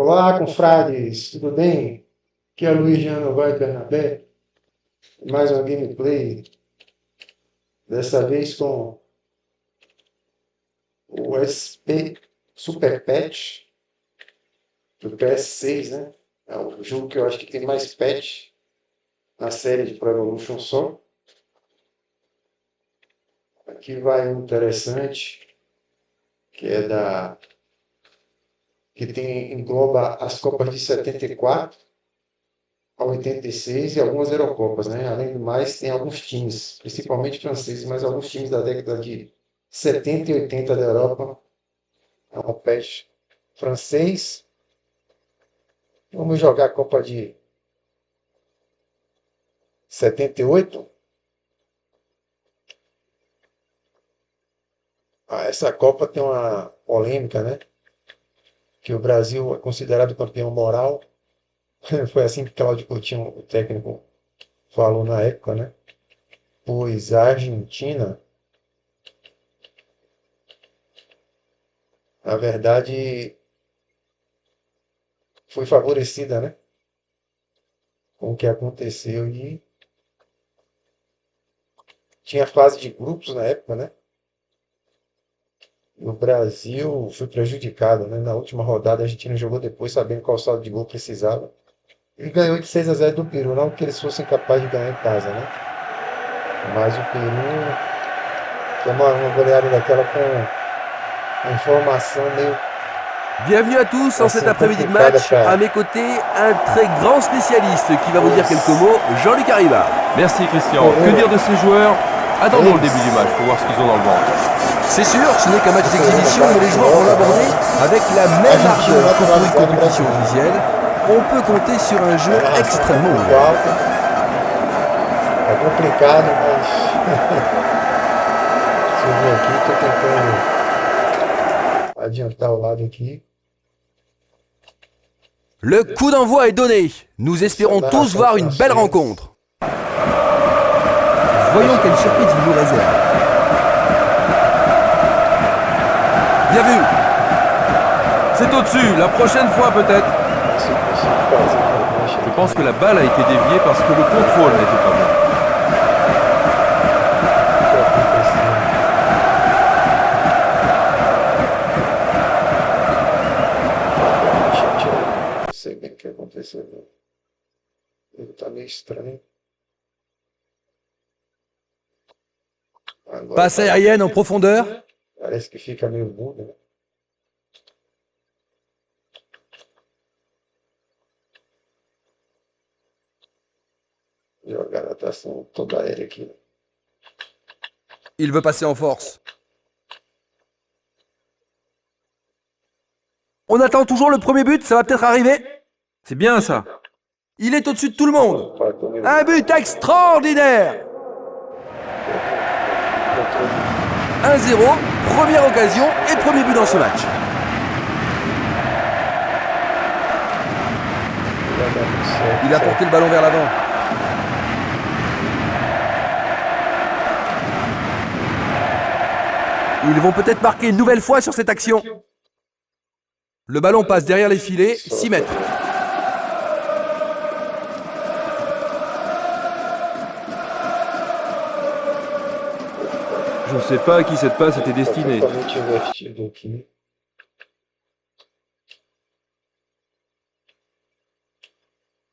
Olá, confrades, tudo bem? Aqui é o Luiz Jean Novaes Bernabé, mais uma gameplay, dessa vez com o SP Super Patch do PS6, né? É o jogo que eu acho que tem mais patch na série de Pro Evolution Soccer. Aqui vai um interessante, que é engloba as Copas de 74 a 86 e algumas Eurocopas, né? Além do mais, tem alguns times, principalmente franceses, mas alguns times da década de 70 e 80 da Europa. É um patch francês. Vamos jogar a Copa de 78. Essa Copa tem uma polêmica, né? Que o Brasil é considerado campeão moral. Foi assim que Cláudio Coutinho, o técnico, falou na época, né? Pois a Argentina, na verdade, foi favorecida, né? Com o que aconteceu e tinha fase de grupos na época, né? E o Brasil foi prejudicado, né? Na última rodada a Argentina jogou depois, sabendo qual saldo de gol precisava. E ganhou de 6-0 do Peru, não que eles fossem capazes de ganhar em casa, né? Mas o Peru tomou uma goleada daquela com uma informação meio Bienvenue à tous en cet assim après-midi de complicada match. À para. mes côtés, un très grand spécialiste qui va vous dire quelques mots, Jean-Luc Arriba. Merci Christian. Que dire de ces joueurs? Attendons le début du match pour voir ce qu'ils ont dans le ventre. C'est sûr, ce n'est qu'un match d'exhibition, mais les joueurs vont l'aborder avec la même ardeur que pour une compétition officielle. On peut compter sur un jeu extrêmement ouvert. É complicado, mas. Deixa eu ver aqui, estou tentando adiantar o lado aqui. Le coup d'envoi est donné. Nous espérons tous voir une belle rencontre. Voyons quelle surprise il nous réserve. Bien vu. C'est au-dessus, la prochaine fois peut-être. Je pense que la balle a été déviée parce que le contrôle n'était pas bon. Não sei bem o que aconteceu. Ele tá meio estranho. Agora Passe aérienne en profondeur. parece que fica meio mudo, né? Jogar a natação toda aérea aqui. Il veut passer en force. On attend toujours le premier but, ça va peut-être arriver. C'est bien ça. Il est au-dessus de tout le monde. Un but extraordinaire. 1-0, première occasion et premier but dans ce match. Il a porté le ballon vers l'avant. Ils vont peut-être marquer une nouvelle fois sur cette action. Le ballon passe derrière les filets, 6 mètres. Je ne sais pas à qui cette passe était destinée. Totalmente invertido aqui.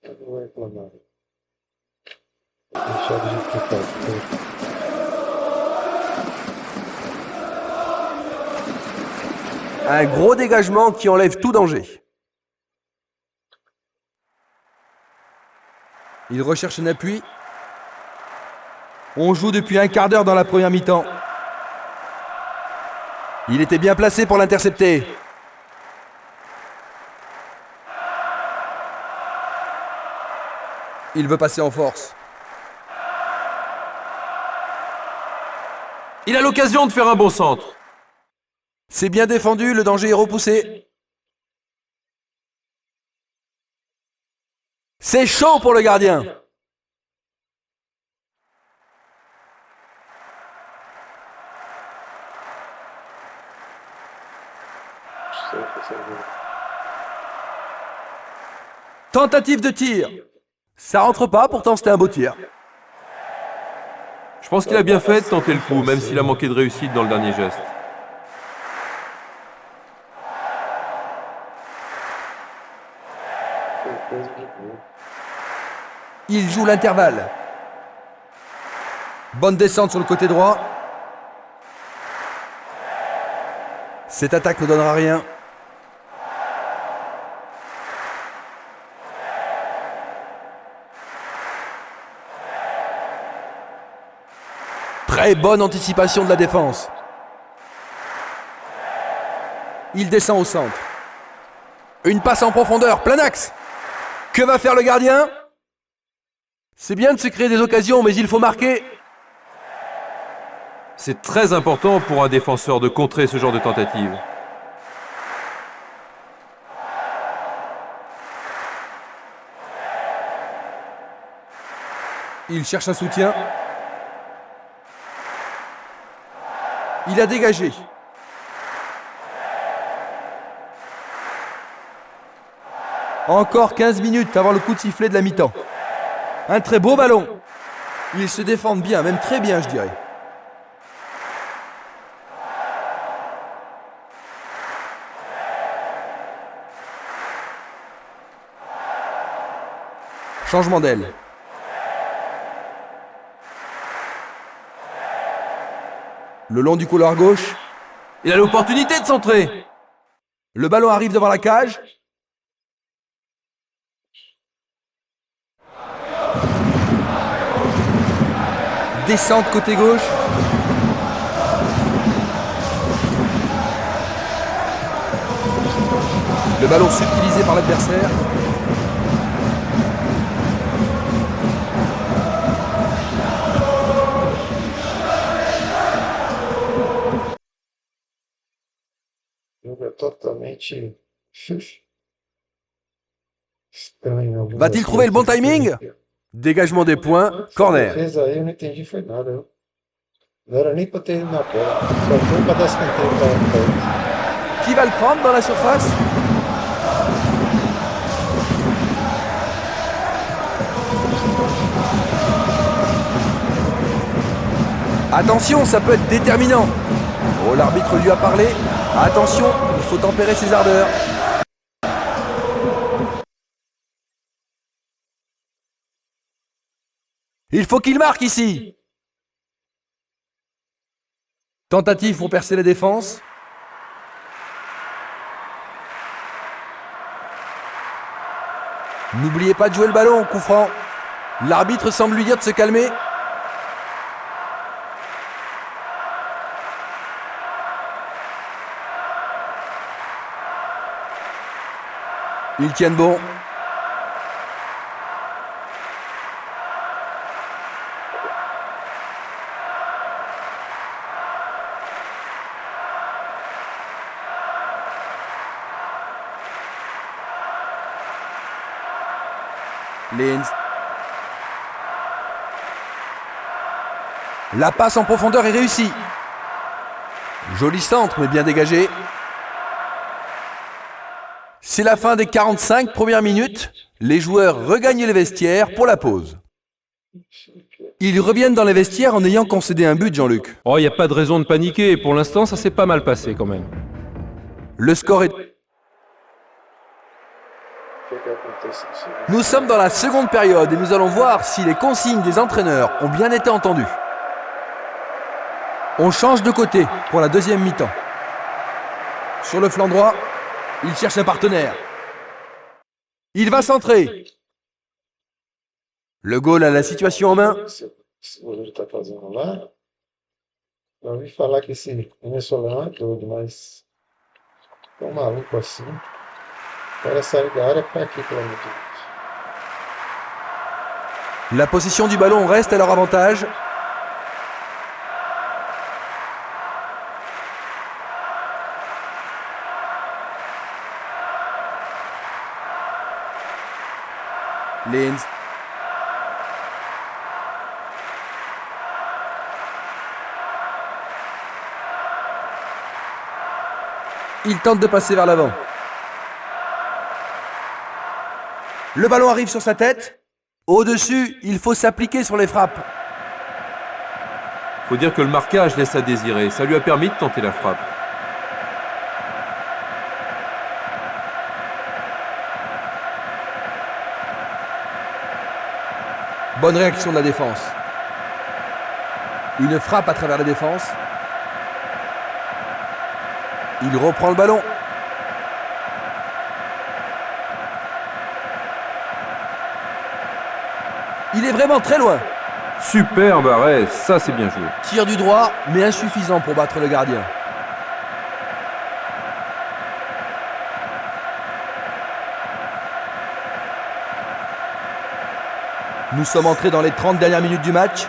Eu não vou reclamar. Vou deixar do jeito que tá. Un gros dégagement qui enlève tout danger. Il recherche un appui. On joue depuis un quart d'heure dans la première mi-temps. Il était bien placé pour l'intercepter. Il veut passer en force. Il a l'occasion de faire un bon centre. C'est bien défendu, le danger est repoussé. C'est chaud pour le gardien. Tentative de tir. Ça rentre pas, pourtant c'était un beau tir. Je pense qu'il a bien fait de tenter le coup, même s'il a manqué de réussite dans le dernier geste. Il joue l'intervalle. Bonne descente sur le côté droit. Cette attaque ne donnera rien. Très bonne anticipation de la défense. Il descend au centre. Une passe en profondeur, plein axe. Que va faire le gardien? C'est bien de se créer des occasions, mais il faut marquer. C'est très important pour un défenseur de contrer ce genre de tentative. Il cherche un soutien. Il a dégagé. Encore 15 minutes avant le coup de sifflet de la mi-temps. Un très beau ballon. Ils se défendent bien, même très bien, je dirais. Changement d'aile. Le long du couloir gauche. Il a l'opportunité de centrer. Le ballon arrive devant la cage. Descente côté gauche. Le ballon subtilisé par l'adversaire. Jogo é totalmente estranho. Va-t-il trouver le bon timing? Dégagement des points, corner. Defesa aí eu não entendi foi nada. Não era nem pra ter ido na bola. Só foi pra dar escanteio pra Qui va le prendre dans la surface? Attention, ça peut être déterminant. Oh, l'arbitre lui a parlé. Attention, il faut tempérer ses ardeurs. Il faut qu'il marque ici. Tentative pour percer la défense. N'oubliez pas de jouer le ballon, coup franc. L'arbitre semble lui dire de se calmer. Ils tiennent bon. Linz. La passe en profondeur est réussie. Joli centre, mais bien dégagé. C'est la fin des 45 premières minutes. Les joueurs regagnent les vestiaires pour la pause. Ils reviennent dans les vestiaires en ayant concédé un but, Jean-Luc. Oh, il n'y a pas de raison de paniquer. Pour l'instant, ça s'est pas mal passé quand même. Le score est... Nous sommes dans la seconde période et nous allons voir si les consignes des entraîneurs ont bien été entendues. On change de côté pour la deuxième mi-temps. Sur le flanc droit, il cherche un partenaire. Il va centrer. Le goal a la situation en main. O goleiro tá fazendo lá. Eu ouvi falar que esse venezuelano é doido, mas tão maluco assim. O cara saiu da área pra quê, pelo amor de Deus? La possession du ballon reste à leur avantage. Linz. Il tente de passer vers l'avant. Le ballon arrive sur sa tête. Au-dessus, il faut s'appliquer sur les frappes. Faut dire que le marquage laisse à désirer. Ça lui a permis de tenter la frappe. Bonne réaction de la défense. Une frappe à travers la défense. Il reprend le ballon. Il est vraiment très loin. Superbe arrêt, ça c'est bien joué. Tir du droit, mais insuffisant pour battre le gardien. Nous sommes entrés dans les 30 dernières minutes du match.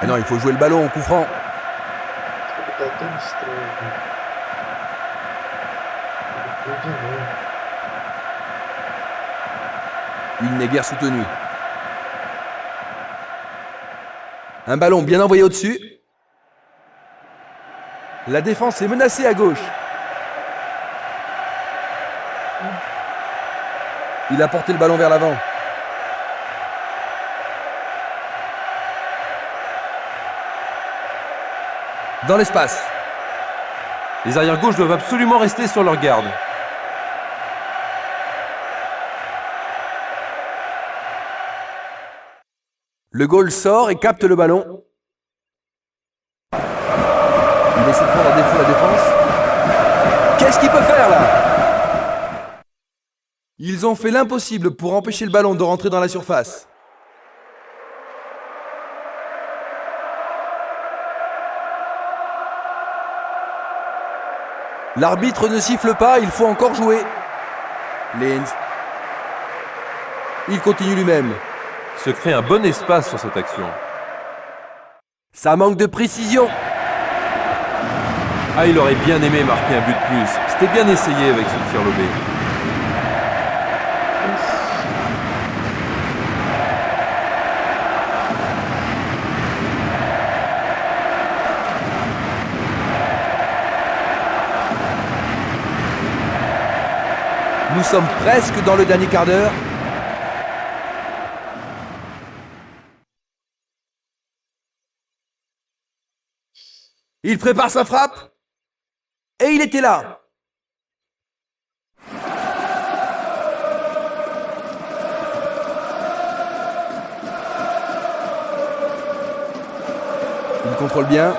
Ah non, il faut jouer le ballon au coup franc. Tá tão estranho. Depois de novo. Il n'est guère soutenu. Un ballon bien envoyé au-dessus. La défense est menacée à gauche. Il a porté le ballon vers l'avant. Dans l'espace. Les arrières-gauches doivent absolument rester sur leur garde. Le goal sort et capte le ballon. Il essaie de prendre à défaut la défense. Qu'est-ce qu'il peut faire là? Ils ont fait l'impossible pour empêcher le ballon de rentrer dans la surface. L'arbitre ne siffle pas, il faut encore jouer. Linz. Il continue lui-même. Se crée un bon espace sur cette action. Ça manque de précision. Ah, il aurait bien aimé marquer un but de plus. C'était bien essayé avec ce tir lobé. Nous sommes presque dans le dernier quart d'heure. Il prépare sa frappe. Et il était là. Il contrôle bien.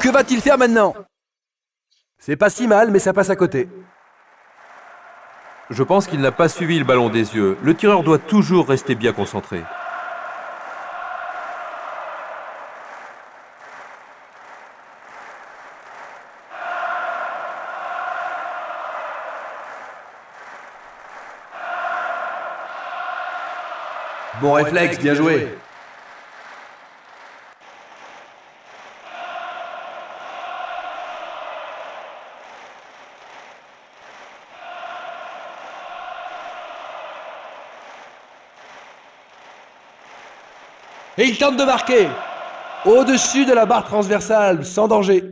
Que va-t-il faire maintenant? C'est pas si mal, mais ça passe à côté. Je pense qu'il n'a pas suivi le ballon des yeux. Le tireur doit toujours rester bien concentré. Bon réflexe, bien joué. Et il tente de marquer. Au-dessus de la barre transversale, sans danger.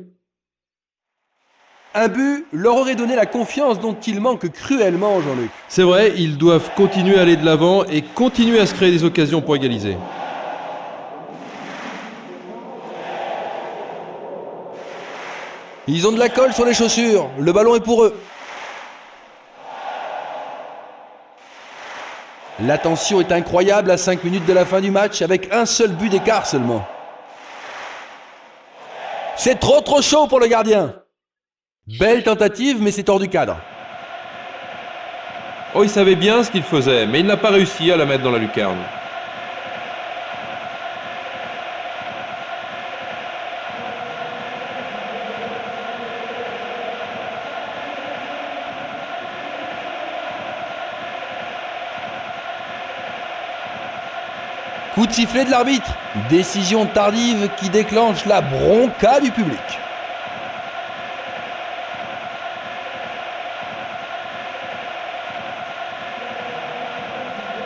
Un but leur aurait donné la confiance dont il manque cruellement, Jean-Luc. C'est vrai, ils doivent continuer à aller de l'avant et continuer à se créer des occasions pour égaliser. Ils ont de la colle sur les chaussures. Le ballon est pour eux. La tension est incroyable à 5 minutes de la fin du match avec un seul but d'écart seulement. C'est trop chaud pour le gardien. Belle tentative, mais c'est hors du cadre. Oh, il savait bien ce qu'il faisait, mais il n'a pas réussi à la mettre dans la lucarne. Coup de sifflet de l'arbitre. Décision tardive qui déclenche la bronca du public.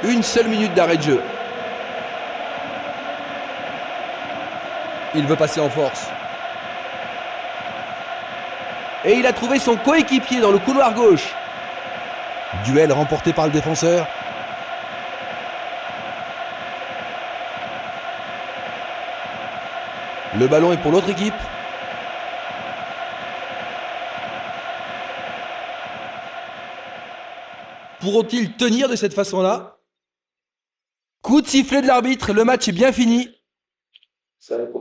Une seule minute d'arrêt de jeu. Il veut passer en force. Et il a trouvé son coéquipier dans le couloir gauche. Duel remporté par le défenseur. Le ballon est pour l'autre équipe. Pourront-ils tenir de cette façon-là? Coup de sifflet de l'arbitre, le match est bien fini.